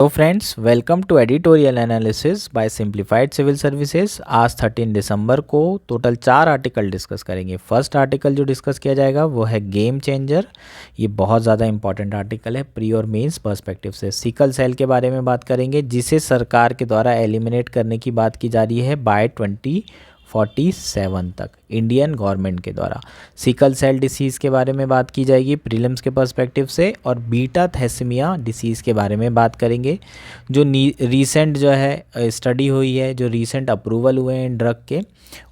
तो friends, welcome to editorial analysis by simplified civil services. आज 13 दिसंबर को टोटल 4 आर्टिकल डिस्कस करेंगे। फर्स्ट आर्टिकल जो डिस्कस किया जाएगा वो है गेम चेंजर। ये बहुत ज़्यादा इंपॉर्टेंट आर्टिकल है प्री और मेंस पर्सपेक्टिव से। सिकल सेल के बारे में बात करेंगे, जिसे सरकार के द्वारा एलिमिनेट करने की बात की जा रही है बाय 2047 तक इंडियन गवर्नमेंट के द्वारा। सिकल सेल डिसीज़ के बारे में बात की जाएगी प्रीलिम्स के पर्सपेक्टिव से, और बीटा थैलेसीमिया डिसीज़ के बारे में बात करेंगे। जो रीसेंट जो है स्टडी हुई है, जो रीसेंट अप्रूवल हुए हैं ड्रग के,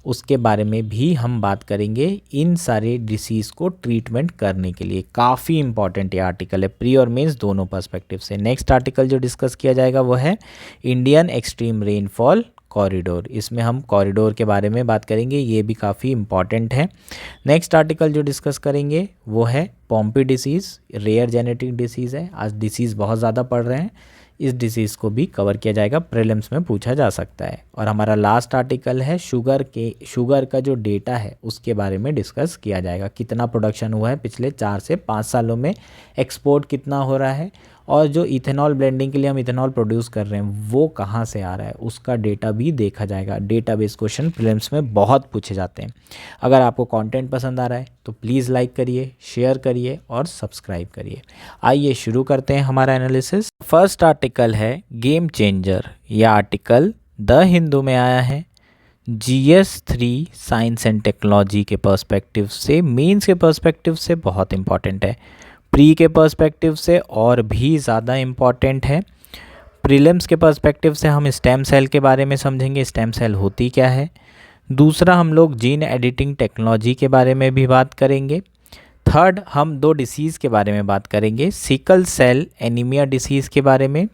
उसके बारे में भी हम बात करेंगे। इन सारे डिसीज़ को ट्रीटमेंट करने के लिए काफ़ी इंपॉर्टेंट ये आर्टिकल है प्री और मेंस दोनों पर्सपेक्टिव से। नेक्स्ट आर्टिकल जो डिस्कस किया जाएगा वो है इंडियन एक्सट्रीम रेनफॉल कॉरिडोर। इसमें हम कॉरिडोर के बारे में बात करेंगे, ये भी काफ़ी इंपॉर्टेंट है। नेक्स्ट आर्टिकल जो डिस्कस करेंगे वो है Pompe disease, rare genetic disease है। आज डिसीज़ बहुत ज़्यादा पढ़ रहे हैं, इस डिसीज़ को भी कवर किया जाएगा, प्रीलिम्स में पूछा जा सकता है। और हमारा लास्ट आर्टिकल है शुगर का जो डेटा है उसके बारे में डिस्कस किया जाएगा। कितना प्रोडक्शन हुआ है पिछले 4 से 5 सालों में, एक्सपोर्ट कितना हो रहा है, और जो इथेनॉल ब्लेंडिंग के लिए हम इथेनॉल प्रोड्यूस कर रहे हैं वो कहाँ से आ रहा है, उसका डेटा भी देखा जाएगा। डेटाबेस क्वेश्चन प्रीलिम्स में बहुत पूछे जाते हैं। अगर आपको कंटेंट पसंद आ रहा है तो प्लीज़ लाइक करिए, शेयर करिए और सब्सक्राइब करिए। आइए शुरू करते हैं हमारा एनालिसिस। फर्स्ट आर्टिकल है गेम चेंजर। यह आर्टिकल द हिंदू में आया है। GS3 साइंस एंड टेक्नोलॉजी के पर्सपेक्टिव से, मेंस के पर्सपेक्टिव से बहुत इंपॉर्टेंट है, प्री के पर्सपेक्टिव से और भी ज़्यादा इम्पॉर्टेंट है। प्रीलिम्स के पर्सपेक्टिव से हम स्टेम सेल के बारे में समझेंगे, स्टेम सेल होती क्या है। दूसरा, हम लोग जीन एडिटिंग टेक्नोलॉजी के बारे में भी बात करेंगे। थर्ड, हम 2 डिसीज़ के बारे में बात करेंगे, सिकल सेल एनीमिया डिसीज़ के बारे में,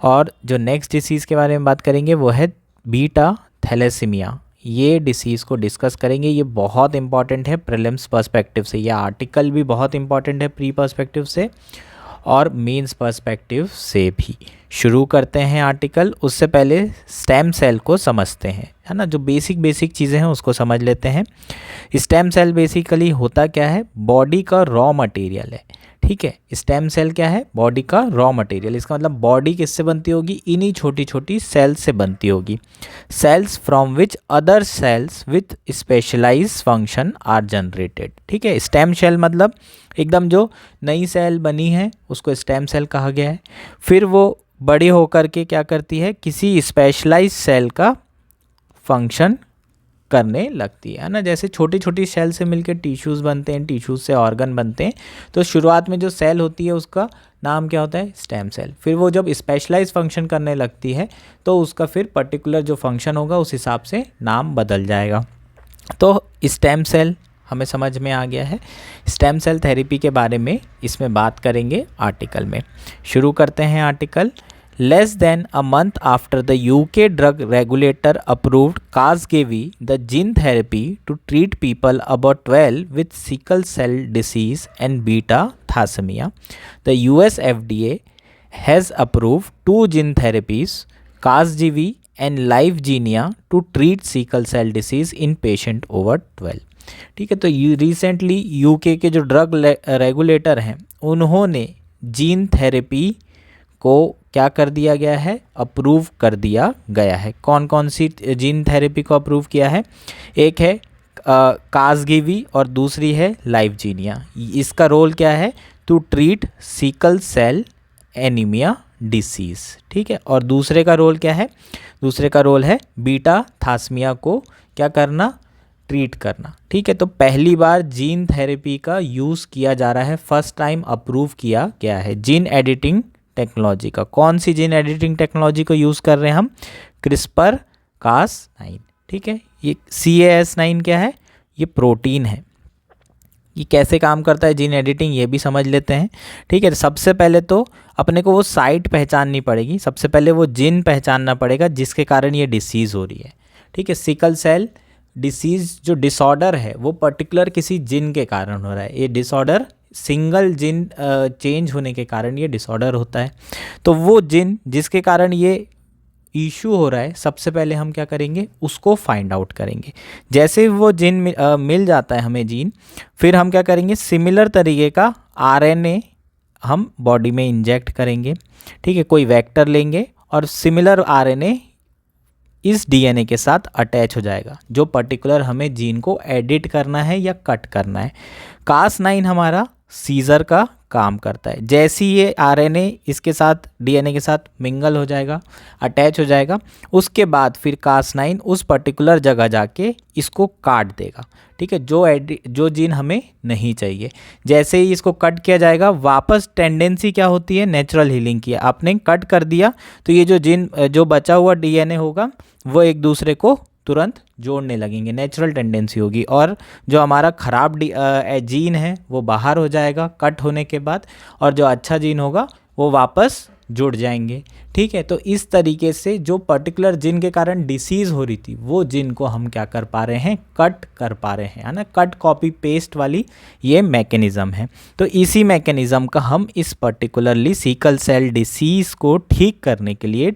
और जो नेक्स्ट डिसीज़ के बारे में बात करेंगे वो है बीटा थैलेसीमिया। ये डिसीज़ को डिस्कस करेंगे, ये बहुत इंपॉर्टेंट है प्रीलिम्स पर्सपेक्टिव से। यह आर्टिकल भी बहुत इंपॉर्टेंट है प्री पर्सपेक्टिव से और मेंस पर्सपेक्टिव से भी। शुरू करते हैं आर्टिकल। उससे पहले स्टेम सेल को समझते हैं, है ना। जो बेसिक चीज़ें हैं उसको समझ लेते हैं। स्टेम सेल बेसिकली होता क्या है, बॉडी का रॉ मटेरियल है, ठीक है। स्टेम सेल क्या है, बॉडी का रॉ मटेरियल। इसका मतलब बॉडी किससे बनती होगी, इन्हीं छोटी छोटी सेल्स से बनती होगी। Cells from which other cells with specialise function are generated, ठीक है। स्टेम सेल मतलब एकदम जो नई सेल बनी है उसको स्टेम सेल कहा गया है। फिर वो बड़ी होकर के क्या करती है, किसी स्पेशलाइज सेल का फंक्शन करने लगती है ना। जैसे छोटी छोटी सेल से मिलकर टिश्यूज़ बनते हैं, टिश्यूज़ से ऑर्गन बनते हैं। तो शुरुआत में जो सेल होती है उसका नाम क्या होता है, स्टेम सेल। फिर वो जब स्पेशलाइज फंक्शन करने लगती है तो उसका फिर पर्टिकुलर जो फंक्शन होगा उस हिसाब से नाम बदल जाएगा। तो स्टेम सेल हमें समझ में आ गया है। स्टेम सेल थेरेपी के बारे में इसमें बात करेंगे आर्टिकल में। शुरू करते हैं article. Less than a month after the UK drug regulator approved Casgevy, the gene therapy to treat people about 12 with sickle cell disease and beta thalassemia, the US FDA has approved 2 gene therapies, Casgevy and Lyfgenia, to treat sickle cell disease in patient over 12। ठीक है, तो recently UK के जो drug regulator हैं उन्होंने gene therapy को क्या कर दिया गया है, अप्रूव कर दिया गया है। कौन कौन सी जीन थेरेपी को अप्रूव किया है, एक है कासगेवी और दूसरी है लाइफजीनिया। इसका रोल क्या है, to treat sickle cell anaemia disease, ठीक है। और दूसरे का रोल क्या है, दूसरे का रोल है बीटा थैलेसीमिया को क्या करना, ट्रीट करना, ठीक है। तो पहली बार जीन थेरेपी का यूज़ किया जा रहा है, फर्स्ट टाइम अप्रूव किया गया है जीन एडिटिंग टेक्नोलॉजी का। कौन सी जीन एडिटिंग टेक्नोलॉजी को यूज़ कर रहे हैं हम, क्रिस्पर कास9, ठीक है। ये CAS9 क्या है, ये प्रोटीन है। ये कैसे काम करता है जीन एडिटिंग ये भी समझ लेते हैं, ठीक है। सबसे पहले तो अपने को वो साइट पहचाननी पड़ेगी, सबसे पहले वो जीन पहचानना पड़ेगा जिसके कारण ये डिसीज़ हो रही है, ठीक है। सिकल सेल डिसीज़ जो डिसऑर्डर है वो पर्टिकुलर किसी जीन के कारण हो रहा है। ये डिसऑर्डर सिंगल जीन चेंज होने के कारण ये डिसऑर्डर होता है। तो वो जीन जिसके कारण ये इशू हो रहा है, सबसे पहले हम क्या करेंगे, उसको फाइंड आउट करेंगे। जैसे ही वो जीन मिल जाता है हमें जीन, फिर हम क्या करेंगे, सिमिलर तरीके का RNA हम बॉडी में इंजेक्ट करेंगे, ठीक है। कोई वेक्टर लेंगे और सिमिलर आरएनए इस डीएनए के साथ अटैच हो जाएगा, जो पर्टिकुलर हमें जीन को एडिट करना है या कट करना है। Cas9 हमारा सीजर का काम करता है। जैसे ही ये आरएनए इसके साथ डीएनए के साथ मिंगल हो जाएगा, अटैच हो जाएगा, उसके बाद फिर Cas9 उस पर्टिकुलर जगह जाके इसको काट देगा, ठीक है, जो जीन हमें नहीं चाहिए। जैसे ही इसको कट किया जाएगा, वापस टेंडेंसी क्या होती है, नेचुरल हीलिंग की। आपने कट कर दिया तो ये जो बचा हुआ डीएनए होगा वो एक दूसरे को तुरंत जोड़ने लगेंगे, नेचुरल टेंडेंसी होगी, और जो हमारा ख़राब जीन है वो बाहर हो जाएगा कट होने के बाद, और जो अच्छा जीन होगा वो वापस जुड़ जाएंगे, ठीक है। तो इस तरीके से जो पर्टिकुलर जीन के कारण डिसीज़ हो रही थी वो जीन को हम क्या कर पा रहे हैं, कट कर पा रहे हैं, है ना। कट कॉपी पेस्ट वाली ये मैकेनिज़्म है। तो इसी मैकेनिज़्म का हम इस पर्टिकुलरली सिकल सेल डिसीज़ को ठीक करने के लिए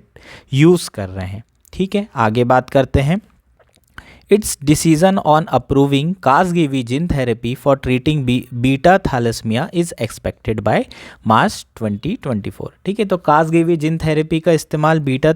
यूज़ कर रहे हैं, ठीक है। आगे बात करते हैं। Its decision on approving Casgevy gene therapy for treating beta thalassemia is expected by March 2024, ठीक है। तो Casgevy gene therapy का इस्तेमाल बीटा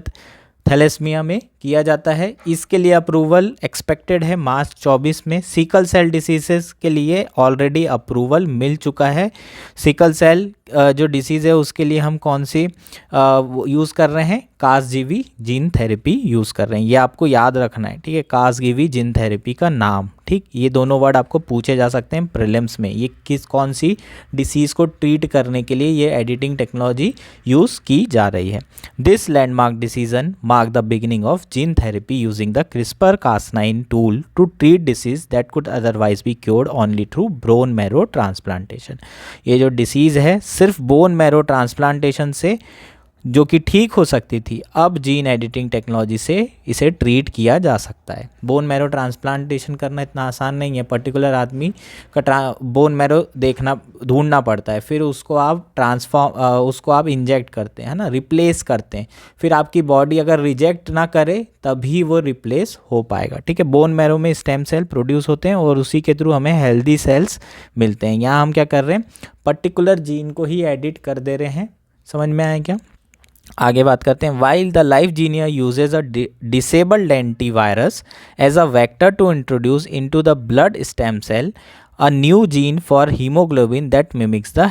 थैलेसीमिया में किया जाता है। इसके लिए अप्रूवल एक्सपेक्टेड है मार्च 24 में। सिकल सेल डिसीजेस के लिए ऑलरेडी अप्रूवल मिल चुका है। सिकल सेल जो डिसीज़ है उसके लिए हम कौन सी यूज़ कर रहे हैं, कासगेवी जीन थेरेपी यूज़ कर रहे हैं। ये आपको याद रखना है, ठीक है, कासगेवी जीन थेरेपी का नाम, ठीक। ये दोनों वर्ड आपको पूछे जा सकते हैं प्रीलिम्स में। ये कौन सी डिसीज़ को ट्रीट करने के लिए ये एडिटिंग टेक्नोलॉजी यूज़ की जा रही है। This landmark decision mark the beginning of gene therapy using the CRISPR-Cas9 tool to treat disease that could otherwise be cured only through bone marrow transplantation. ये जो डिसीज़ है सिर्फ बोन मैरो ट्रांसप्लांटेशन से जो कि ठीक हो सकती थी, अब जीन एडिटिंग टेक्नोलॉजी से इसे ट्रीट किया जा सकता है। बोन मैरो ट्रांसप्लांटेशन करना इतना आसान नहीं है। पर्टिकुलर आदमी का बोन मैरो ढूंढना पड़ता है, फिर उसको आप इंजेक्ट करते हैं ना, रिप्लेस करते हैं। फिर आपकी बॉडी अगर रिजेक्ट ना करे तभी वो रिप्लेस हो पाएगा, ठीक है। बोन मैरो में स्टेम सेल प्रोड्यूस होते हैं और उसी के थ्रू हमें हेल्दी सेल्स मिलते हैं। यहाँ हम क्या कर रहे हैं, पर्टिकुलर जीन को ही एडिट कर दे रहे हैं। समझ में आया क्या? आगे बात करते हैं। While the Lyfgenia uses a disabled antivirus as a vector to introduce into the blood stem cell a new gene for haemoglobin that mimics the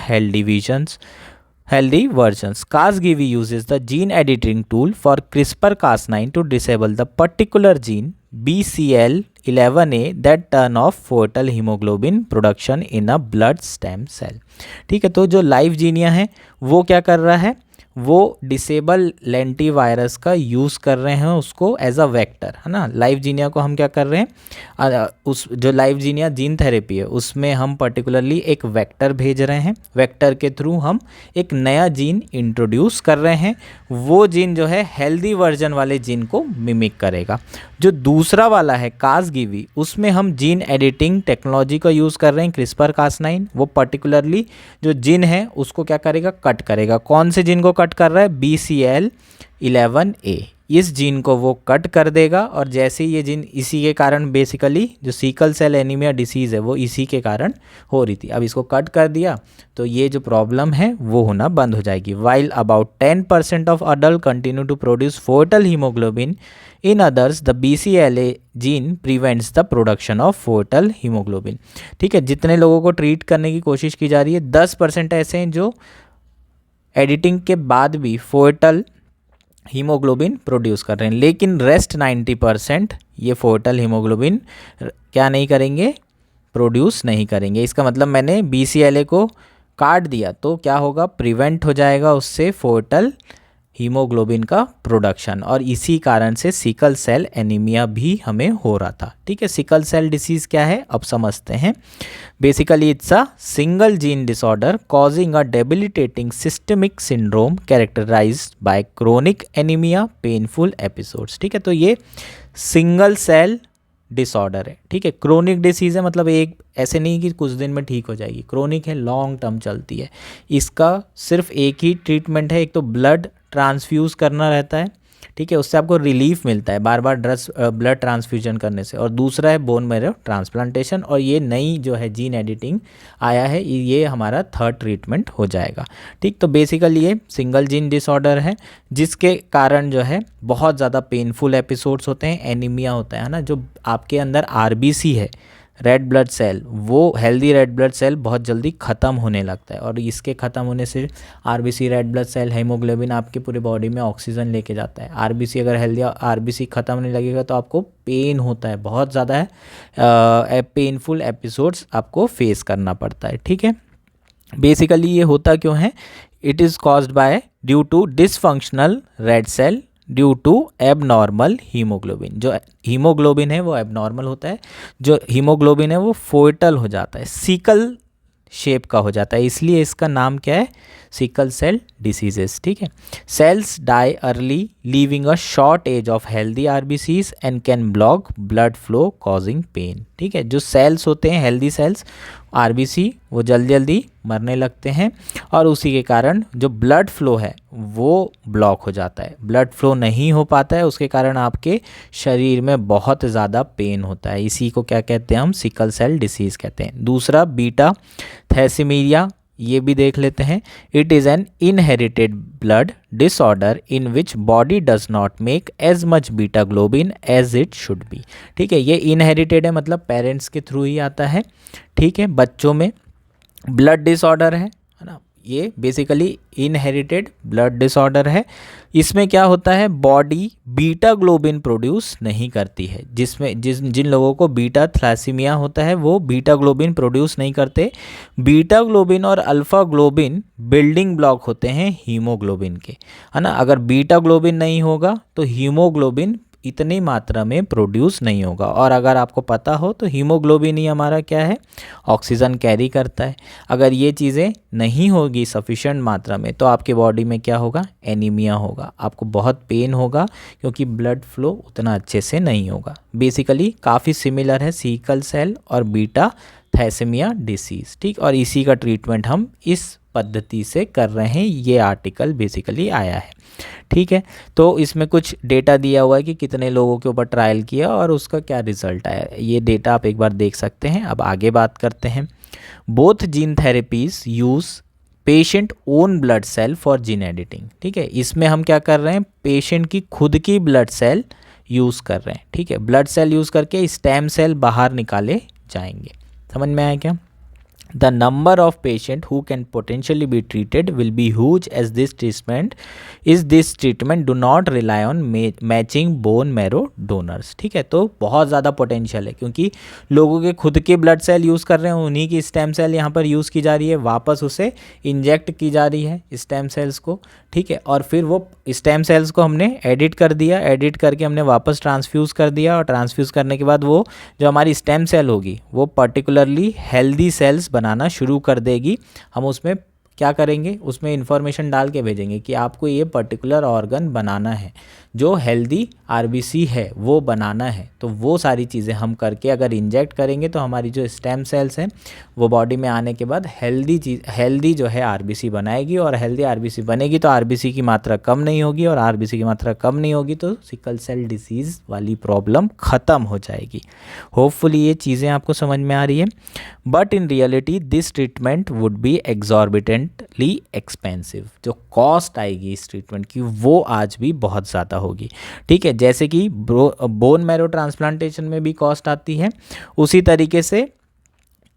healthy versions. Casgevy uses the gene editing tool for CRISPR-Cas9 to disable the particular gene BCL11A that turn off fetal hemoglobin production in a blood stem cell. ठीक है, तो जो लाइफजीनिया है वो क्या कर रहा है, वो डिसेबल लेंटीवायरस का यूज़ कर रहे हैं उसको एज अ वेक्टर, है ना। लाइफजीनिया को हम क्या कर रहे हैं, उस जो लाइफजीनिया जीन थेरेपी है उसमें हम पर्टिकुलरली एक वेक्टर भेज रहे हैं। वेक्टर के थ्रू हम एक नया जीन इंट्रोड्यूस कर रहे हैं। वो जीन जो है हेल्दी वर्जन वाले जीन को मिमिक करेगा। जो दूसरा वाला है कासगेवी, उसमें हम जीन एडिटिंग टेक्नोलॉजी का यूज़ कर रहे हैं, CRISPR-Cas9। वो पर्टिकुलरली जो जीन है उसको क्या करेगा, कट करेगा। कौन से जीन को कट कर रहा है, BCL11A। इस जीन को वो कट कर देगा और जैसे ही ये जीन, इसी के कारण बेसिकली जो सिकल सेल एनीमिया डिसीज़ है वो इसी के कारण हो रही थी। अब इसको कट कर दिया तो ये जो प्रॉब्लम है वो होना बंद हो जाएगी। While about 10% of adult continue to produce foetal haemoglobin, in others the BCLA gene prevents the production of foetal haemoglobin. ठीक है, जितने लोगों को ट्रीट करने की कोशिश की जा रही है, 10% ऐसे हैं जो एडिटिंग के बाद भी फोर्टल हीमोग्लोबिन प्रोड्यूस कर रहे हैं, लेकिन रेस्ट 90% ये फोर्टल हीमोग्लोबिन क्या नहीं करेंगे, प्रोड्यूस नहीं करेंगे। इसका मतलब मैंने BCLA को काट दिया तो क्या होगा, प्रिवेंट हो जाएगा उससे फोर्टल हीमोग्लोबिन का प्रोडक्शन, और इसी कारण से सिकल सेल एनीमिया भी हमें हो रहा था। ठीक है, सिकल सेल डिसीज़ क्या है अब समझते हैं। Basically it's a single gene disorder causing a debilitating systemic syndrome characterised by chronic anaemia painful episodes. ठीक है, तो ये सिंगल सेल डिसऑर्डर है। ठीक है, क्रोनिक डिसीज़ है, मतलब एक ऐसे नहीं कि कुछ दिन में ठीक हो जाएगी, क्रोनिक है, लॉन्ग टर्म चलती है। इसका सिर्फ एक ही ट्रीटमेंट है, एक तो ब्लड ट्रांसफ्यूज़ करना रहता है, ठीक है, उससे आपको रिलीफ मिलता है बार बार ब्लड ट्रांसफ्यूजन करने से। और दूसरा है बोन मैरो ट्रांसप्लांटेशन, और ये नई जो है जीन एडिटिंग आया है, ये हमारा थर्ड ट्रीटमेंट हो जाएगा। ठीक, तो बेसिकली ये सिंगल जीन डिसऑर्डर है जिसके कारण जो है बहुत ज़्यादा पेनफुल एपिसोड्स होते हैं, एनीमिया होता है ना, जो आपके अंदर आरबीसी है, रेड ब्लड सेल, वो हेल्दी रेड ब्लड सेल बहुत जल्दी ख़त्म होने लगता है, और इसके ख़त्म होने से RBC, red blood cell, haemoglobin आपके पूरे बॉडी में ऑक्सीजन लेके जाता है। आरबीसी अगर हेल्दी आरबीसी ख़त्म होने लगेगा तो आपको पेन होता है, बहुत ज़्यादा है, पेनफुल एपिसोड्स आपको फेस करना पड़ता है। ठीक है, बेसिकली ये होता क्यों है? It is caused by due to dysfunctional red cell due to abnormal haemoglobin. जो हीमोग्लोबिन है वो एबनॉर्मल होता है, जो हीमोग्लोबिन है वो फोइटल हो जाता है, सिकल शेप का हो जाता है, इसलिए इसका नाम क्या है? Sickle cell diseases. ठीक है, cells die early leaving a short age of healthy RBCs and can block blood flow causing pain. ठीक है, जो सेल्स होते हैं हेल्दी सेल्स आरबीसी, वो जल्दी जल्दी मरने लगते हैं, और उसी के कारण जो ब्लड फ्लो है वो ब्लॉक हो जाता है, ब्लड फ्लो नहीं हो पाता है, उसके कारण आपके शरीर में बहुत ज़्यादा पेन होता है। इसी को क्या कहते हैं हम? सिकल सेल डिसीज़ कहते हैं। दूसरा बीटा थैलेसीमिया, ये भी देख लेते हैं। It is an inherited blood disorder in which body does not make as much beta globin as it should be. ठीक है, ये इनहेरिटेड है, मतलब पेरेंट्स के थ्रू ही आता है। ठीक है, बच्चों में ब्लड डिसऑर्डर है ना, ये बेसिकली इनहेरिटेड ब्लड डिसऑर्डर है। इसमें क्या होता है? बॉडी बीटा ग्लोबिन प्रोड्यूस नहीं करती है, जिन लोगों को बीटा थैलेसीमिया होता है वो बीटा ग्लोबिन प्रोड्यूस नहीं करते। बीटा ग्लोबिन और अल्फा ग्लोबिन बिल्डिंग ब्लॉक होते हैं हीमोग्लोबिन के, है ना। अगर बीटा ग्लोबिन नहीं होगा तो हीमोग्लोबिन इतनी मात्रा में प्रोड्यूस नहीं होगा, और अगर आपको पता हो तो हीमोग्लोबिन ही हमारा क्या है? ऑक्सीजन कैरी करता है। अगर ये चीज़ें नहीं होगी सफिशेंट मात्रा में तो आपके बॉडी में क्या होगा? एनीमिया होगा, आपको बहुत पेन होगा, क्योंकि ब्लड फ्लो उतना अच्छे से नहीं होगा। बेसिकली काफ़ी सिमिलर है सिकल सेल और बीटा थैलेसीमिया डिसीज़। ठीक, और इसी का ट्रीटमेंट हम इस पद्धति से कर रहे हैं, ये आर्टिकल बेसिकली आया है। ठीक है, तो इसमें कुछ डेटा दिया हुआ है कि कितने लोगों के ऊपर ट्रायल किया और उसका क्या रिजल्ट आया, ये डेटा आप एक बार देख सकते हैं। अब आगे बात करते हैं। Both gene therapies use patient own blood cell for gene editing. ठीक है, इसमें हम क्या कर रहे हैं? पेशेंट की खुद की ब्लड सेल यूज़ कर रहे हैं। ठीक है, ब्लड सेल यूज़ करके स्टेम सेल बाहर निकाले जाएंगे। समझ में आया क्या? The number of patients who can potentially be treated will be huge as this treatment do not rely on matching bone marrow donors। ठीक है, तो बहुत ज़्यादा पोटेंशियल है, क्योंकि लोगों के खुद के ब्लड सेल यूज़ कर रहे हैं, उन्हीं की स्टेम सेल यहाँ पर यूज़ की जा रही है, वापस उसे इंजेक्ट की जा रही है स्टेम सेल्स को। ठीक है, और फिर वो स्टेम सेल्स को हमने एडिट कर दिया, एडिट करके हमने वापस ट्रांसफ्यूज़ कर दिया, और ट्रांसफ्यूज़ करने के बाद वो जो हमारी स्टेम सेल होगी वो पर्टिकुलरली हेल्दी सेल्स बनाना शुरू कर देगी। हम उसमें क्या करेंगे? उसमें इंफॉर्मेशन डाल के भेजेंगे कि आपको ये पर्टिकुलर ऑर्गन बनाना है, जो हेल्दी आरबीसी है वो बनाना है। तो वो सारी चीज़ें हम करके अगर इंजेक्ट करेंगे तो हमारी जो स्टेम सेल्स हैं वो बॉडी में आने के बाद हेल्दी जो है आरबीसी बनाएगी, और हेल्दी आरबीसी बनेगी तो आरबीसी की मात्रा कम नहीं होगी, और आरबीसी की मात्रा कम नहीं होगी तो सिकल सेल डिसीज़ वाली प्रॉब्लम ख़त्म हो जाएगी। होपफुली ये चीज़ें आपको समझ में आ रही है। But in reality this treatment would be exorbitantly expensive. जो कॉस्ट आएगी इस ट्रीटमेंट की वो आज भी बहुत ज़्यादा होगी। ठीक है, जैसे कि बोन मैरो ट्रांसप्लांटेशन में भी कॉस्ट आती है, उसी तरीके से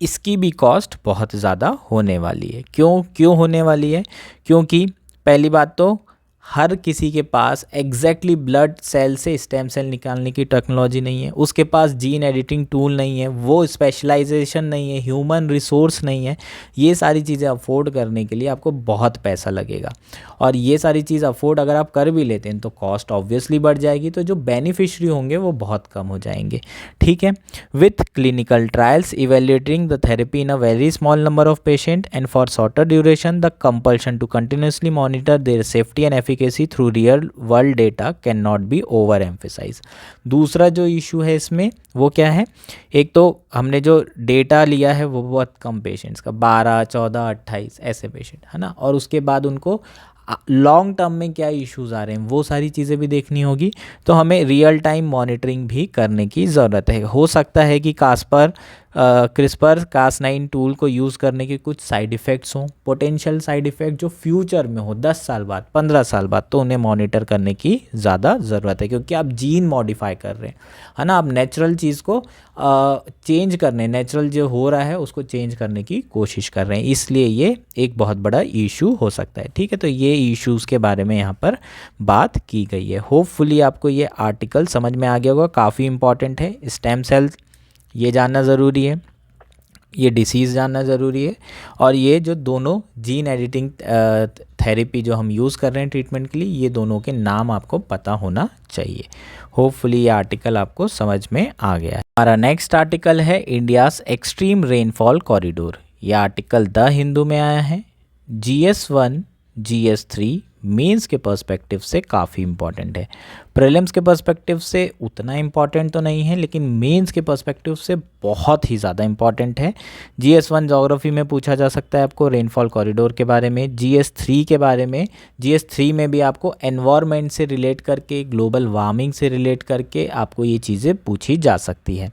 इसकी भी कॉस्ट बहुत ज़्यादा होने वाली है। क्यों होने वाली है? क्योंकि पहली बात तो हर किसी के पास एग्जैक्टली ब्लड सेल से स्टेम सेल निकालने की टेक्नोलॉजी नहीं है, उसके पास जीन एडिटिंग टूल नहीं है, वो स्पेशलाइजेशन नहीं है, ह्यूमन रिसोर्स नहीं है। ये सारी चीज़ें अफोर्ड करने के लिए आपको बहुत पैसा लगेगा, और ये सारी चीज़ अफोर्ड अगर आप कर भी लेते हैं तो कॉस्ट ऑब्वियसली बढ़ जाएगी, तो जो बेनिफिशरी होंगे वो बहुत कम हो जाएंगे। ठीक है, with clinical trials evaluating the therapy in a very small number of patient and for shorter duration, the compulsion to continuously monitor their safety and efficacy through real world data can not be over emphasise. दूसरा जो issue है इसमें वो क्या है? एक तो हमने जो डेटा लिया है वो बहुत कम पेशेंट्स का, 12, 14, 28 ऐसे पेशेंट है ना, और उसके बाद उनको लॉन्ग टर्म में क्या इश्यूज़ आ रहे हैं वो सारी चीज़ें भी देखनी होगी। तो हमें रियल टाइम मॉनिटरिंग भी करने की ज़रूरत है। हो सकता है कि क्रिस्पर Cas9 टूल को यूज़ करने के कुछ साइड इफ़ेक्ट्स हों, पोटेंशियल साइड इफ़ेक्ट जो फ्यूचर में हो 10 साल बाद 15 साल बाद, तो उन्हें मॉनिटर करने की ज़्यादा ज़रूरत है, क्योंकि आप जीन मॉडिफाई कर रहे हैं, है ना। आप नेचुरल चीज़ को चेंज करने, नेचुरल जो हो रहा है उसको चेंज करने की कोशिश कर रहे हैं, इसलिए ये एक बहुत बड़ा इशू हो सकता है। ठीक है, तो ये इश्यूज़ के बारे में यहाँ पर बात की गई है। होपफुली आपको ये आर्टिकल समझ में आ गया होगा, काफ़ी इंपॉर्टेंट है। स्टेम सेल ये जानना ज़रूरी है, ये डिसीज़ जानना ज़रूरी है, और ये जो दोनों जीन एडिटिंग थेरेपी जो हम यूज़ कर रहे हैं ट्रीटमेंट के लिए, ये दोनों के नाम आपको पता होना चाहिए। होपफुली ये आर्टिकल आपको समझ में आ गया है। हमारा नेक्स्ट आर्टिकल है इंडियाज़ एक्सट्रीम रेनफॉल कॉरिडोर। ये आर्टिकल द हिंदू में आया है। GS1 GS3 मेंस के पर्सपेक्टिव से काफ़ी इंपॉर्टेंट है। प्रीलिम्स के पर्सपेक्टिव से उतना इंपॉर्टेंट तो नहीं है, लेकिन मेंस के पर्सपेक्टिव से बहुत ही ज़्यादा इंपॉर्टेंट है। GS1 ज्योग्राफी में पूछा जा सकता है आपको रेनफॉल कॉरिडोर के बारे में, GS3 के बारे में। GS3 में भी आपको एनवायरनमेंट से रिलेट करके, ग्लोबल वार्मिंग से रिलेट करके आपको ये चीज़ें पूछी जा सकती है।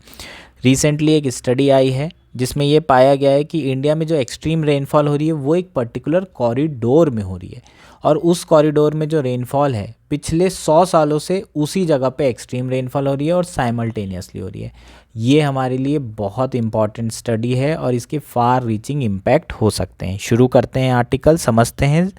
रिसेंटली एक स्टडी आई है जिसमें ये पाया गया है कि इंडिया में जो एक्सट्रीम रेनफॉल हो रही है वो एक पर्टिकुलर कॉरिडोर में हो रही है, और उस कॉरिडोर में जो रेनफॉल है पिछले 100 सालों से उसी जगह पे एक्सट्रीम रेनफॉल हो रही है और साइमल्टेनियसली हो रही है। ये हमारे लिए बहुत इंपॉर्टेंट स्टडी है और इसके फार रीचिंग इम्पैक्ट हो सकते हैं। शुरू करते हैं आर्टिकल, समझते हैं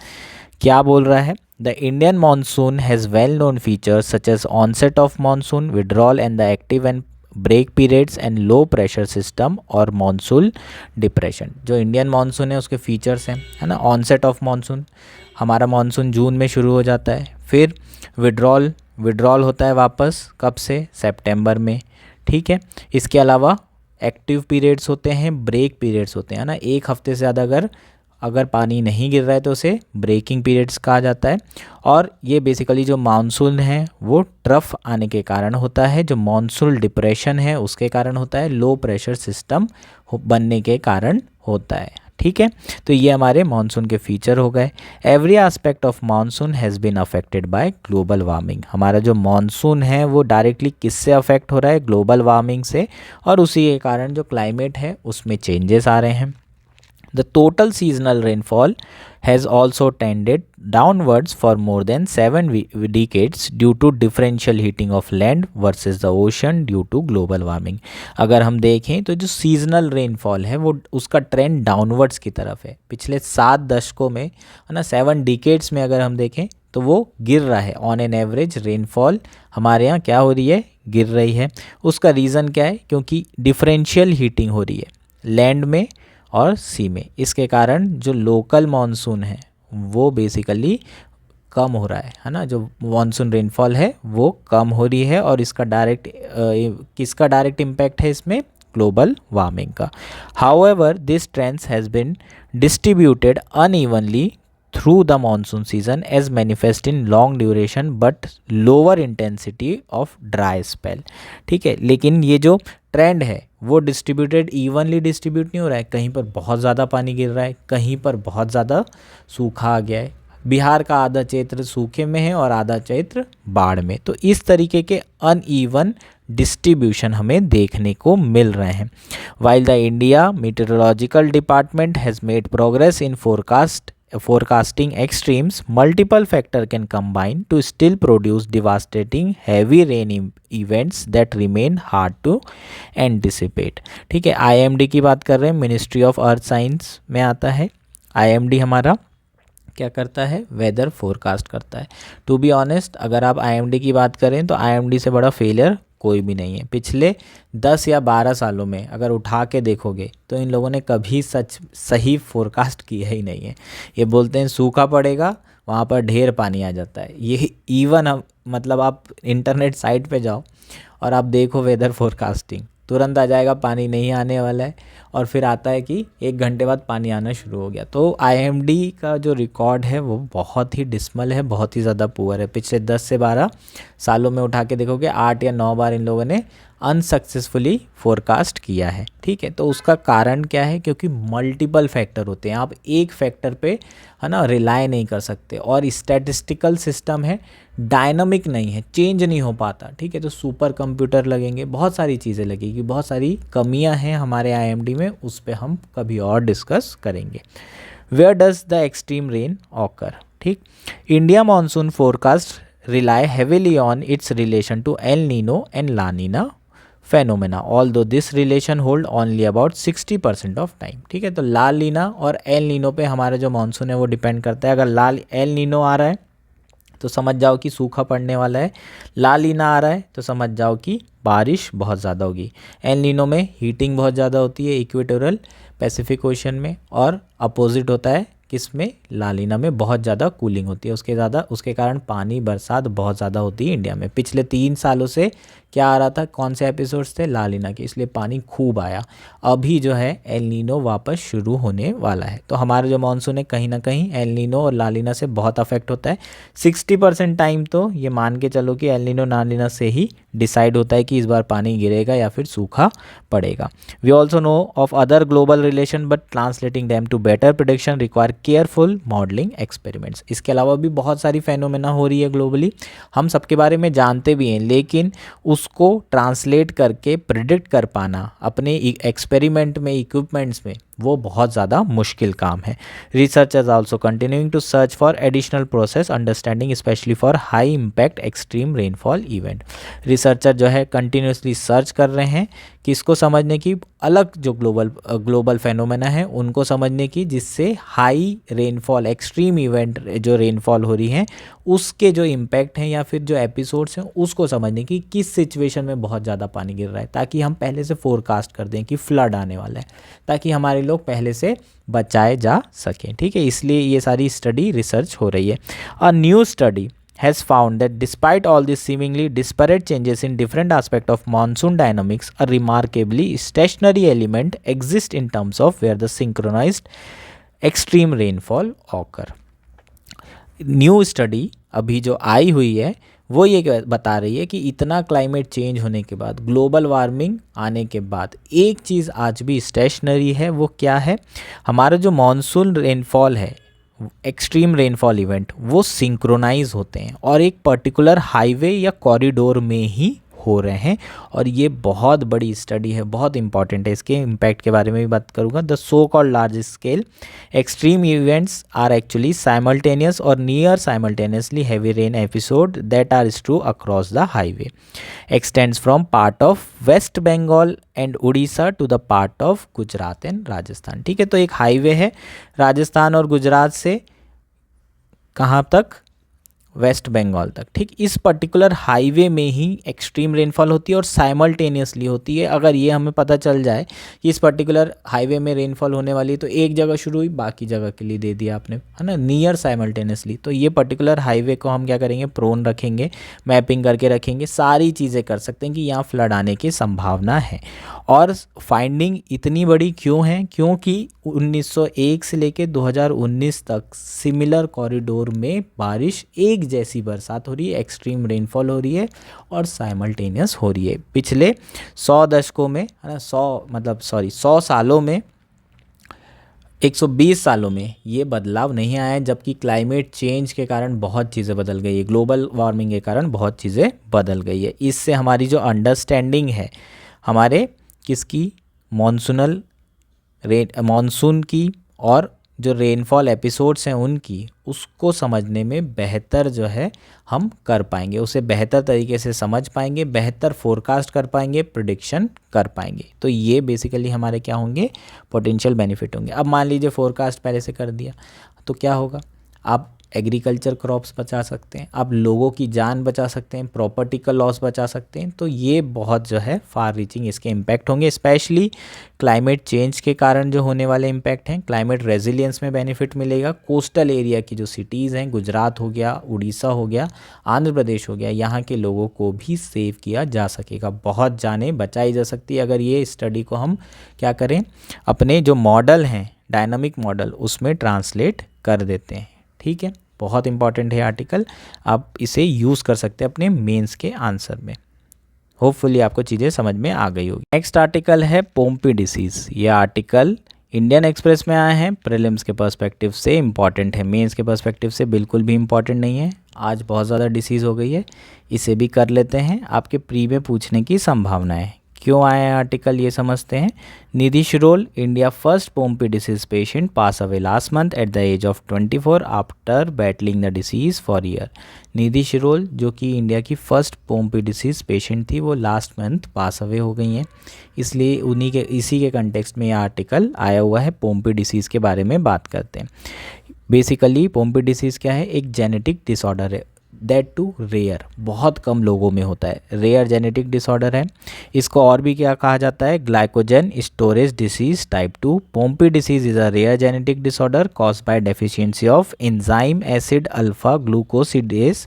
क्या बोल रहा है। The Indian monsoon has well known features such as onset of monsoon, withdrawal and the active and break periods and low pressure system और मानसून डिप्रेशन। जो इंडियन मानसून है उसके फीचर्स हैं, है ना। ऑनसेट ऑफ मानसून, हमारा monsoon June में शुरू हो जाता है। फिर विड्रॉल होता है वापस कब से, सितंबर में। ठीक है, इसके अलावा एक्टिव पीरियड्स होते हैं, ब्रेक पीरियड्स होते हैं ना। एक हफ्ते से ज़्यादा अगर पानी नहीं गिर रहा है तो उसे ब्रेकिंग पीरियड्स कहा जाता है। और ये बेसिकली जो मानसून है वो ट्रफ आने के कारण होता है, जो मानसून डिप्रेशन है उसके कारण होता है, लो प्रेशर सिस्टम बनने के कारण होता है। ठीक है, तो ये हमारे मानसून के फीचर हो गए। Every aspect of monsoon has been affected by global warming. हमारा जो मानसून है वो डायरेक्टली किससे अफेक्ट हो रहा है, ग्लोबल वार्मिंग से, और उसी के कारण जो क्लाइमेट है उसमें चेंजेस आ रहे हैं। The total seasonal rainfall has also tended downwards for more than 7 decades due to differential heating of land versus the ocean due to global warming। अगर हम देखें तो जो सीजनल रेनफॉल है वो उसका ट्रेंड डाउनवर्ड्स की तरफ है पिछले 7 दशकों में, है ना। 7 डिकेड्स में अगर हम देखें तो वो गिर रहा है। ऑन एन एवरेज रेनफॉल हमारे यहाँ क्या हो रही है, गिर रही है। उसका रीज़न क्या है, क्योंकि डिफरेंशियल हीटिंग हो रही है लैंड में और सी में। इसके कारण जो लोकल मानसून है वो बेसिकली कम हो रहा है ना। जो मानसून रेनफॉल है वो कम हो रही है, और इसका किसका डायरेक्ट इम्पैक्ट है इसमें, ग्लोबल वार्मिंग का। However this trends has been distributed unevenly through the monsoon season as manifest in long duration but lower intensity of dry spell. ठीक है, लेकिन ये जो ट्रेंड है वो डिस्ट्रीब्यूटेड इवनली डिस्ट्रीब्यूट नहीं हो रहा है। कहीं पर बहुत ज़्यादा पानी गिर रहा है, कहीं पर बहुत ज़्यादा सूखा आ गया है। बिहार का आधा क्षेत्र सूखे में है और आधा क्षेत्र बाढ़ में। तो इस तरीके के अनइवन डिस्ट्रीब्यूशन हमें देखने को मिल रहे हैं। While the India meteorological department has made progress in forecasting extremes, multiple factors can combine to still produce devastating heavy rain events that remain hard to anticipate। ठीक है, IMD की बात कर रहे हैं, मिनिस्ट्री ऑफ अर्थ साइंस में आता है। IMD हमारा क्या करता है, वेदर फोरकास्ट करता है। टू बी ऑनेस्ट, अगर आप IMD की बात करें तो IMD से बड़ा फेलियर कोई भी नहीं है। पिछले 10 या 12 सालों में अगर उठा के देखोगे तो इन लोगों ने कभी सही फोरकास्ट किया ही नहीं है। ये बोलते हैं सूखा पड़ेगा, वहाँ पर ढेर पानी आ जाता है। ये इवन मतलब आप इंटरनेट साइट पे जाओ और आप देखो वेदर फोरकास्टिंग, तुरंत आ जाएगा, पानी नहीं आने वाला है, और फिर आता है कि 1 घंटे बाद पानी आना शुरू हो गया। तो IMD का जो रिकॉर्ड है वो बहुत ही डिस्मल है, बहुत ही ज़्यादा पुअर है। पिछले 10 से 12 सालों में उठा के देखोगे 8 या 9 बार इन लोगों ने अनसक्सेसफुली फोरकास्ट किया है। ठीक है, तो उसका कारण क्या है? क्योंकि मल्टीपल फैक्टर होते हैं, आप एक फैक्टर पे है ना रिलाई नहीं कर सकते, और स्टैटिस्टिकल सिस्टम है, डायनामिक नहीं है, चेंज नहीं हो पाता। ठीक है, तो सुपर कंप्यूटर लगेंगे, बहुत सारी चीज़ें लगेगी, बहुत सारी कमियां हैं हमारे IMD में, उस पर हम कभी और डिस्कस करेंगे। Where does the extreme rain occur? ठीक, India monsoon forecast rely heavily on its relation to El Nino and La Nina phenomena, although this relation hold only about 60% of time। ठीक है, तो ला लीना और एल नीनो पे हमारा जो monsoon है वो डिपेंड करता है। अगर एल नीनो आ रहा है तो समझ जाओ कि सूखा पड़ने वाला है, ला लीना आ रहा है तो समझ जाओ कि बारिश बहुत ज़्यादा होगी। एल नीनो में हीटिंग बहुत ज़्यादा होती है इक्वेटोरियल पैसिफिक ओशन में, और अपोजिट होता है किसमें? ला लीना में बहुत ज़्यादा कूलिंग होती है, उसके कारण पानी बरसात बहुत ज़्यादा होती है इंडिया में। पिछले 3 सालों से क्या आ रहा था? कौन से एपिसोड्स थे? ला लीना के, इसलिए पानी खूब आया। अभी जो है एल नीनो वापस शुरू होने वाला है, तो हमारा जो मानसून है कहीं ना कहीं एल नीनो और ला लीना से बहुत अफेक्ट होता है। 60% टाइम तो ये मान के चलो कि एल नीनो ला लीना से ही डिसाइड होता है कि इस बार पानी गिरेगा या फिर सूखा पड़ेगा। We also know of other global relation, but translating them to better prediction require careful modelling experiments. इसके अलावा भी बहुत सारी फेनोमेना हो रही है ग्लोबली, हम सबके बारे में जानते भी हैं, लेकिन उसको ट्रांसलेट करके प्रिडिक्ट कर पाना अपने एक्सपेरिमेंट में, इक्विपमेंट्स में, वो बहुत ज़्यादा मुश्किल काम है। Researchers also continuing to search for additional process understanding specially for high impact extreme rainfall event. Researcher जो है कंटिन्यूसली सर्च कर रहे हैं किसको समझने की, अलग जो ग्लोबल फेनोमेना है उनको समझने की, जिससे हाई रेनफॉल एक्सट्रीम इवेंट जो रेनफॉल हो रही है उसके जो इम्पैक्ट हैं या फिर जो एपिसोड्स हैं उसको समझने की, किस सिचुएशन में बहुत ज़्यादा पानी गिर रहा है, ताकि हम पहले से फोरकास्ट कर दें कि फ्लड आने वाला है, ताकि हमारे लोग पहले से बचाए जा सकें। ठीक है, इसलिए ये सारी स्टडी रिसर्च हो रही है। A new study has found that despite all these seemingly disparate changes in different aspects of monsoon dynamics, a remarkably stationary element exists in terms of where the synchronized extreme rainfall occur। New study अभी जो आई हुई है वो ये बता रही है कि इतना क्लाइमेट चेंज होने के बाद, ग्लोबल वार्मिंग आने के बाद, एक चीज़ आज भी स्टेशनरी है। वो क्या है? हमारा जो मॉनसून रेनफॉल है, एक्सट्रीम रेनफॉल इवेंट, वो सिंक्रोनाइज होते हैं और एक पर्टिकुलर हाईवे या कॉरिडोर में ही हो रहे हैं। और ये बहुत बड़ी स्टडी है, बहुत इंपॉर्टेंट है, इसके इम्पैक्ट के बारे में भी बात करूँगा। The so called large scale extreme events are actually simultaneous और near simultaneously heavy rain episode that are true across the highway extends from part of West Bengal and Orissa to the part of Gujarat and Rajasthan. ठीक है, तो एक highway है राजस्थान और गुजरात से कहाँ तक? वेस्ट बंगाल तक। ठीक, इस पर्टिकुलर हाईवे में ही एक्सट्रीम रेनफॉल होती है और साइमल्टेनियसली होती है। अगर ये हमें पता चल जाए कि इस पर्टिकुलर हाईवे में रेनफॉल होने वाली है, तो एक जगह शुरू हुई, बाकी जगह के लिए दे दिया आपने, है ना, नियर साइमल्टेनियसली। तो ये पर्टिकुलर हाईवे को हम क्या करेंगे? प्रोन रखेंगे, मैपिंग करके रखेंगे, सारी चीज़ें कर सकते हैं कि यहाँ फ्लड आने की संभावना है। और फाइंडिंग इतनी बड़ी क्यों है? क्योंकि 1901 से लेकर 2019 तक सिमिलर कॉरिडोर में बारिश, एक जैसी बरसात हो रही है, एक्सट्रीम रेनफॉल हो रही है और साइमल्टेनियस हो रही है। पिछले 100 दशकों में, है ना, 100 सालों में, 120 सालों में ये बदलाव नहीं आया है, जबकि क्लाइमेट चेंज के कारण बहुत चीज़ें बदल गई है, ग्लोबल वार्मिंग के कारण बहुत चीज़ें बदल गई है। इससे हमारी जो अंडरस्टैंडिंग है हमारे किसकी? मॉनसून की और जो रेनफॉल एपिसोड्स हैं उनकी, उसको समझने में बेहतर जो है हम कर पाएंगे, उसे बेहतर तरीके से समझ पाएंगे, बेहतर फोरकास्ट कर पाएंगे, प्रिडिक्शन कर पाएंगे। तो ये बेसिकली हमारे क्या होंगे? पोटेंशियल बेनिफिट होंगे। अब मान लीजिए फोरकास्ट पहले से कर दिया तो क्या होगा? आप एग्रीकल्चर क्रॉप्स बचा सकते हैं, आप लोगों की जान बचा सकते हैं, प्रॉपर्टी का लॉस बचा सकते हैं। तो ये बहुत जो है फार रीचिंग इसके इम्पैक्ट होंगे, स्पेशली क्लाइमेट चेंज के कारण जो होने वाले इम्पैक्ट हैं। क्लाइमेट रेजिलियंस में बेनिफिट मिलेगा। कोस्टल एरिया की जो सिटीज़ हैं, गुजरात हो गया, उड़ीसा हो गया, आंध्र प्रदेश हो गया, यहाँ के लोगों को भी सेव किया जा सकेगा, बहुत जानें बचाई जा सकती है अगर ये स्टडी को हम क्या करें, अपने जो मॉडल हैं डायनामिक मॉडल उसमें ट्रांसलेट कर देते हैं। ठीक है, बहुत इंपॉर्टेंट है आर्टिकल, आप इसे यूज़ कर सकते हैं अपने मेंस के आंसर में। होपफुली आपको चीज़ें समझ में आ गई होगी। नेक्स्ट आर्टिकल है पोम्पी डिसीज़। ये आर्टिकल इंडियन एक्सप्रेस में आया है, प्रीलिम्स के पर्सपेक्टिव से इंपॉर्टेंट है, मेंस के पर्सपेक्टिव से बिल्कुल भी इंपॉर्टेंट नहीं है। आज बहुत ज़्यादा डिसीज़ हो गई है, इसे भी कर लेते हैं, आपके प्री में पूछने की संभावना है। क्यों आया है आर्टिकल ये समझते हैं। Nidhi Shirol, India first Pompe disease patient, pass away last month at the age of 24 after battling the disease for year. Nidhi Shirol जो कि इंडिया की फर्स्ट पोम्पी डिसीज पेशेंट थी, वो लास्ट मंथ पास अवे हो गई हैं, इसलिए इसी के कंटेक्स्ट में यह आर्टिकल आया हुआ है। पोम्पी डिसीज़ के बारे में बात करते हैं। बेसिकली पोम्पी डिसीज़ क्या है, एक जेनेटिक डिसऑर्डर है, दैट टू रेयर, बहुत कम लोगों में होता है, रेयर जेनेटिक डिसऑर्डर है। इसको और भी क्या कहा जाता है, glycogen storage disease type 2। Pompe disease is a rare genetic disorder caused by deficiency of enzyme acid alpha glucosidase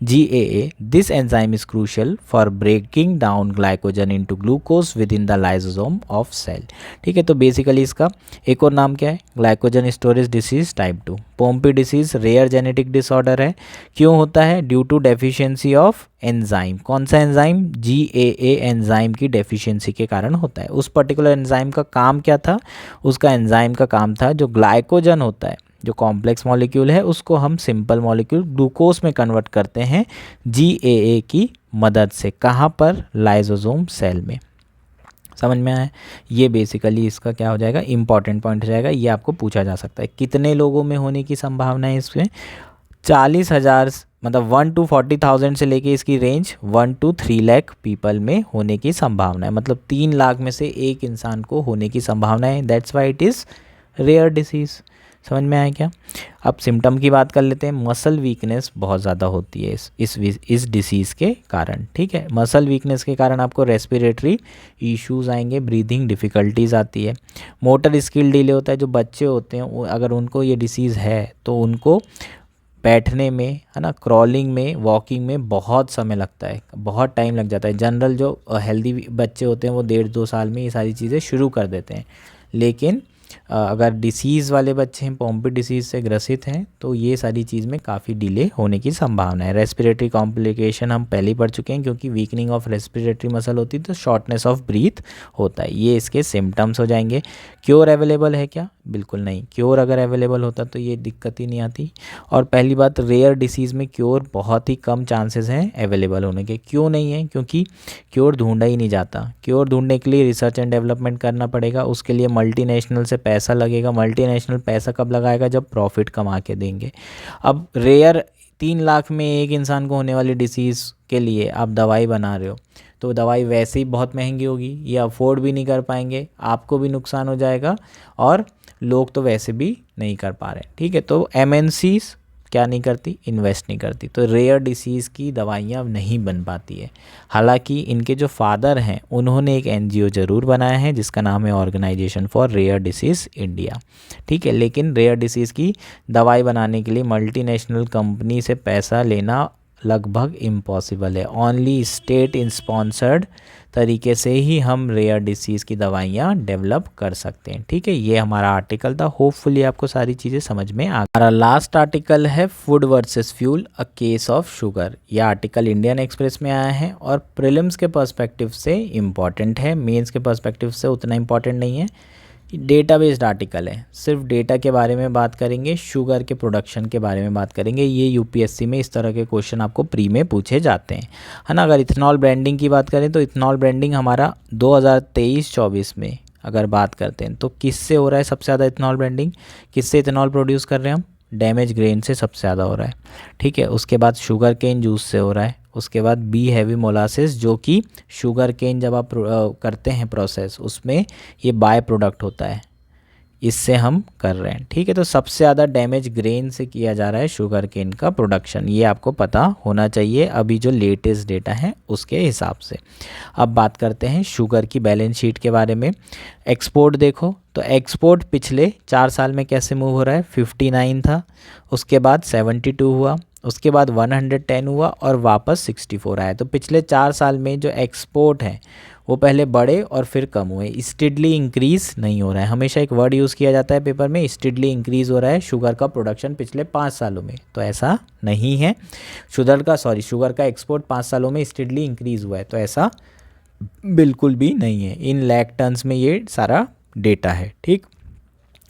GAA. This enzyme is crucial for breaking down glycogen into glucose within the lysosome of cell. ठीक है, तो basically इसका एक और नाम क्या है, glycogen storage disease type 2। Pompe disease rare genetic disorder है, क्यों होता है, due to deficiency of enzyme. कौन सा एंजाइम, GAA एंजाइम की डेफिशिएंसी के कारण होता है। उस पर्टिकुलर एंजाइम का काम क्या था, उसका एंजाइम का काम था जो ग्लाइकोजन होता है, जो कॉम्प्लेक्स मॉलिक्यूल है, उसको हम सिंपल मॉलिक्यूल ग्लूकोज में कन्वर्ट करते हैं GAA की मदद से। कहाँ पर, लाइसोसोम सेल में। समझ में आया, ये बेसिकली इसका क्या हो जाएगा, इंपॉर्टेंट पॉइंट हो जाएगा, ये आपको पूछा जा सकता है। कितने लोगों में होने की संभावना है इसमें, 40,000, मतलब 1 to 40,000 से लेके इसकी रेंज 1 to 3 लाख पीपल में होने की संभावना है, मतलब 3 लाख में से एक इंसान को होने की संभावना है। That's why it is rare disease. समझ में आया क्या। अब सिम्टम की बात कर लेते हैं। मसल वीकनेस बहुत ज़्यादा होती है इस डिसीज़ के कारण। ठीक है, मसल वीकनेस के कारण आपको रेस्पिरेटरी इश्यूज़ आएंगे, ब्रीदिंग डिफ़िकल्टीज़ आती है, मोटर स्किल डिले होता है। जो बच्चे होते हैं अगर उनको ये डिसीज़ है तो उनको बैठने में, है ना, क्रॉलिंग में, वॉकिंग में बहुत समय लगता है, बहुत टाइम लग जाता है। जनरल जो हेल्दी बच्चे होते हैं वो 1.5-2 साल में ये सारी चीज़ें शुरू कर देते हैं, लेकिन अगर डिसीज़ वाले बच्चे हैं, पोम्पी डिसीज़ से ग्रसित हैं, तो ये सारी चीज़ में काफ़ी डिले होने की संभावना है। रेस्पिरेटरी कॉम्प्लिकेशन हम पहले ही पढ़ चुके हैं, क्योंकि वीकनिंग ऑफ रेस्पिरेटरी मसल होती है तो शॉर्टनेस ऑफ ब्रीथ होता है, ये इसके सिम्टम्स हो जाएंगे। क्योर अवेलेबल है क्या, बिल्कुल नहीं। क्योर अगर अवेलेबल होता तो ये दिक्कत ही नहीं आती। और पहली बात, रेयर डिसीज़ में क्योर बहुत ही कम चांसेस हैं अवेलेबल होने के। क्यों नहीं है, क्योंकि क्योर ढूंढा ही नहीं जाता। क्योर ढूंढने के लिए रिसर्च एंड डेवलपमेंट करना पड़ेगा, उसके लिए मल्टीनेशनल से पैसा लगेगा। मल्टीनेशनल पैसा कब लगाएगा, जब प्रॉफिट कमा के देंगे। अब रेयर 3 लाख में एक इंसान को होने वाली डिसीज़ के लिए आप दवाई बना रहे हो, तो दवाई वैसे ही बहुत महंगी होगी, ये अफोर्ड भी नहीं कर पाएंगे, आपको भी नुकसान हो जाएगा और लोग तो वैसे भी नहीं कर पा रहे। ठीक है, तो MNCs क्या नहीं करती, इन्वेस्ट नहीं करती, तो रेयर डिसीज़ की दवाइयाँ नहीं बन पाती है। हालांकि इनके जो फादर हैं उन्होंने एक NGO ज़रूर बनाया है जिसका नाम है organisation for rare disease India. ठीक है, लेकिन रेयर डिसीज़ की दवाई बनाने के लिए मल्टीनेशनल कंपनी से पैसा लेना लगभग इम्पॉसिबल है। ओनली स्टेट स्पॉन्सर्ड तरीके से ही हम रेयर डिसीज़ की दवाइयाँ डेवलप कर सकते हैं। ठीक है, ये हमारा आर्टिकल था, होपफुली आपको सारी चीज़ें समझ में आ। हमारा लास्ट आर्टिकल है food versus fuel, a case of sugar. यह आर्टिकल इंडियन एक्सप्रेस में आया है और प्रीलिम्स के पर्सपेक्टिव से इम्पॉर्टेंट है, मेंस के पर्सपेक्टिव से उतना इम्पॉर्टेंट नहीं है। डेटा बेस्ड आर्टिकल है, सिर्फ डेटा के बारे में बात करेंगे, शुगर के प्रोडक्शन के बारे में बात करेंगे। ये UPSC में इस तरह के क्वेश्चन आपको प्री में पूछे जाते हैं, है ना। अगर इथेनॉल ब्रांडिंग की बात करें तो इथेनॉल ब्रांडिंग हमारा 2023-24 में अगर बात करते हैं तो किससे हो रहा है सबसे ज़्यादा इथेनॉल ब्रांडिंग, किससे इथेनॉल प्रोड्यूस कर रहे हैं हम, डैमेज ग्रेन से सबसे ज़्यादा हो रहा है। ठीक है, उसके बाद शुगर केन जूस से हो रहा है, उसके बाद बी हैवी मोलासिस, जो कि शुगर केन जब आप करते हैं प्रोसेस उसमें ये बाय प्रोडक्ट होता है, इससे हम कर रहे हैं, ठीक है। तो सबसे ज़्यादा डैमेज ग्रेन से किया जा रहा है शुगर केन का प्रोडक्शन, ये आपको पता होना चाहिए अभी जो लेटेस्ट डेटा है उसके हिसाब से। अब बात करते हैं शुगर की बैलेंस शीट के बारे में। एक्सपोर्ट देखो, तो एक्सपोर्ट पिछले 4 साल में कैसे मूव हो रहा है, 59 था, उसके बाद 72 हुआ, उसके बाद 110 हुआ और वापस 64 आया। तो पिछले 4 साल में जो एक्सपोर्ट है वो पहले बढ़े और फिर कम हुए, स्टेडली इंक्रीज़ नहीं हो रहा है। हमेशा एक वर्ड यूज़ किया जाता है पेपर में, स्टेडली इंक्रीज़ हो रहा है शुगर का प्रोडक्शन पिछले 5 सालों में, तो ऐसा नहीं है। शुगर का एक्सपोर्ट 5 सालों में स्टेडली इंक्रीज़ हुआ है, तो ऐसा बिल्कुल भी नहीं है। इन लैख टन्स में ये सारा डेटा है, ठीक।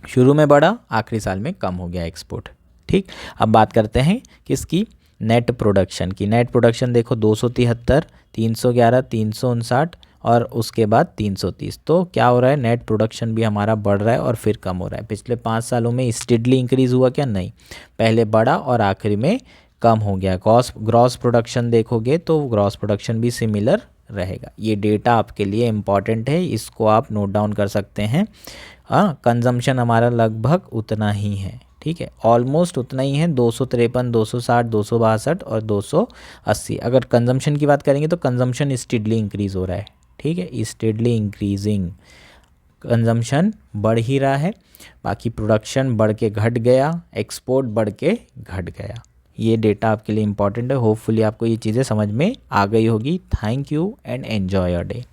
शुरू में बढ़ा, आखिरी साल में कम हो गया एक्सपोर्ट, ठीक। अब बात करते हैं किसकी, नेट प्रोडक्शन की। नेट प्रोडक्शन देखो 273, 311, 359 और उसके बाद 330। तो क्या हो रहा है, नेट प्रोडक्शन भी हमारा बढ़ रहा है और फिर कम हो रहा है। पिछले 5 सालों में स्टेडली इंक्रीज़ हुआ क्या, नहीं, पहले बढ़ा और आखिरी में कम हो गया। ग्रॉस प्रोडक्शन देखोगे तो ग्रॉस प्रोडक्शन भी सिमिलर रहेगा। ये डेटा आपके लिए इम्पॉर्टेंट है, इसको आप नोट डाउन कर सकते हैं। हाँ, कंजम्पशन हमारा लगभग उतना ही है, ठीक है, ऑलमोस्ट उतना ही है, 253, 260, 262 और 280। अगर कंजम्पशन की बात करेंगे तो कंजम्पशन स्टेडली इंक्रीज़ हो रहा है, ठीक है, स्टेडली इंक्रीजिंग, कंजम्पशन बढ़ ही रहा है। बाकी प्रोडक्शन बढ़ के घट गया, एक्सपोर्ट बढ़ के घट गया। ये डेटा आपके लिए इंपॉर्टेंट है। होपफुली आपको ये चीज़ें समझ में आ गई होगी। Thank you and enjoy your day.